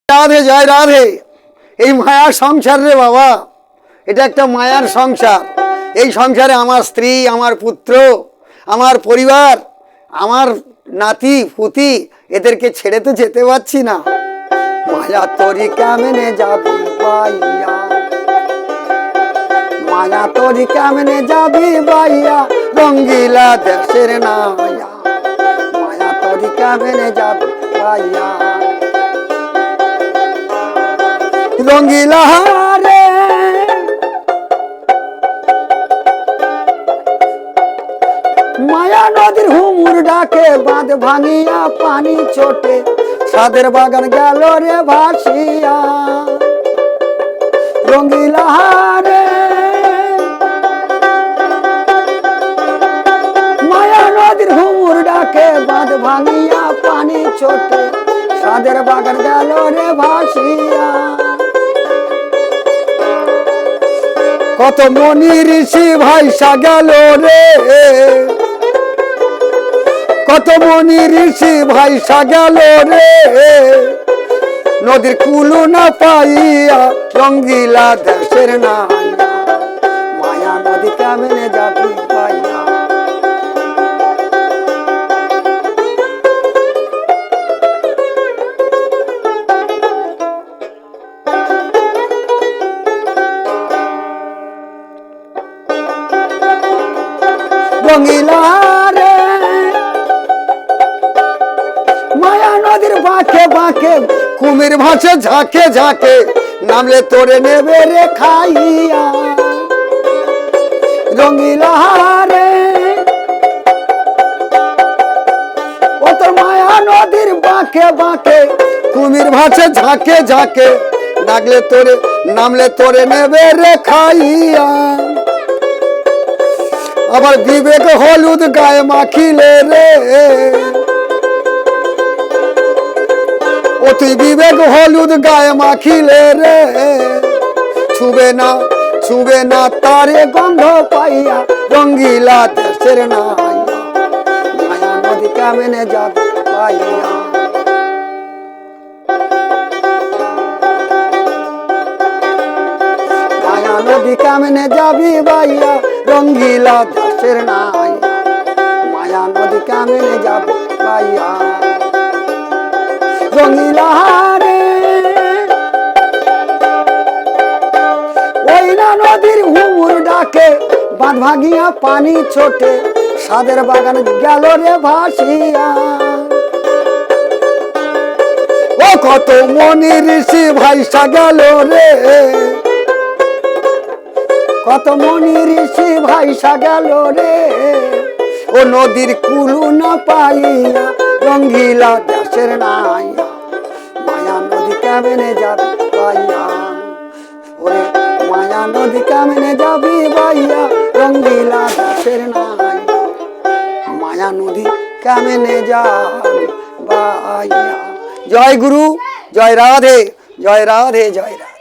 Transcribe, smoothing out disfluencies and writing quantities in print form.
রাধে জয় রাধে। এই মায়ার সংসার রে বাবা, এটা একটা মায়ার সংসার। এই সংসারে আমার স্ত্রী, আমার পুত্র, আমার পরিবার, আমার নাতি পুতি, এদেরকে ছেড়ে তো যেতে পারছি না। মায়া তোরি কেমনে যাবি বাইয়া, মায়া তোরি কেমনে যাবি বাইয়া, রঙ্গিলা দেশের নায়া। মায়া তোরি কেমনে যাবি বাইয়া, রঙ্গিলা রে। মায়া নদীর হুমুর ডাকে, বাঁধ ভাঙিয়া পানি ছোটে, সাদের বাগান গেল রে ভাসিয়া। রঙ্গিলা রে, মায়া নদীর হুমুর ডাকে, বাঁধ ভাঙিয়া পানি ছোটে, সাদের বাগান গেল রে ভাসিয়া। কত মনি ঋষি ভাইসা গেল রে, কত মনি ঋষি ভাইসা গেল রে, নদীর কুলু না পাইয়া, রঙ্গিলা দেশের নায়া। মায়া নদী কেমনে যাবি পাইয়া, রঙ্গিলা রে। মায়া নদীর বাঁকে বাঁকে, কুমির ভাসে ঝাঁকে ঝাঁকে, নামলে তোরে নেবে রে খাইয়া। রঙ্গিলা রে, ও তোর মায়া নদীর বাঁকে বাঁকে, কুমির ভাসে ঝাঁকে ঝাঁকে, নামলে তোরে নেবে রে খাইয়া। আবার বিবেক হলুদ গায়ে মাখিলে রে, ও তুই বিবেক হলুদ গায়ে মাখিলে রে, ছুবে না তারে গন্ধ পাইয়া, রঙ্গিলা দেশের নায়া। মায়া নদী কেমনে যাবে পাইয়া, মায়া নদী কেমনে যাবি বাইয়া, রঙ্গিলা দেশের নায়া। মায়া নদী কেমনে যাবে বাইয়া, রঙ্গিলা রে। ওই না নদীর হুমুর ডাকে, বাঁধ ভাঙিয়া পানি ছোটে, সাদের বাগান গেল রে ভাসিয়া। ও কত মনি ঋষি ভাইসা গেল রে, কত মনি ঋষি ভাইসা গেল রে, ও নদীর কুলু না পাইয়া, রঙ্গিলা দেশের নায়া। মায়া নদী কেমনে যাবি বাইয়া, ওরে মায়া নদী কেমনে যাবি বাইয়া, রঙ্গিলা দেশের নায়া। মায়া নদী কেমনে যাবি বাইয়া। জয় গুরু, জয় রাধে, জয় রাধে, জয় রাধে।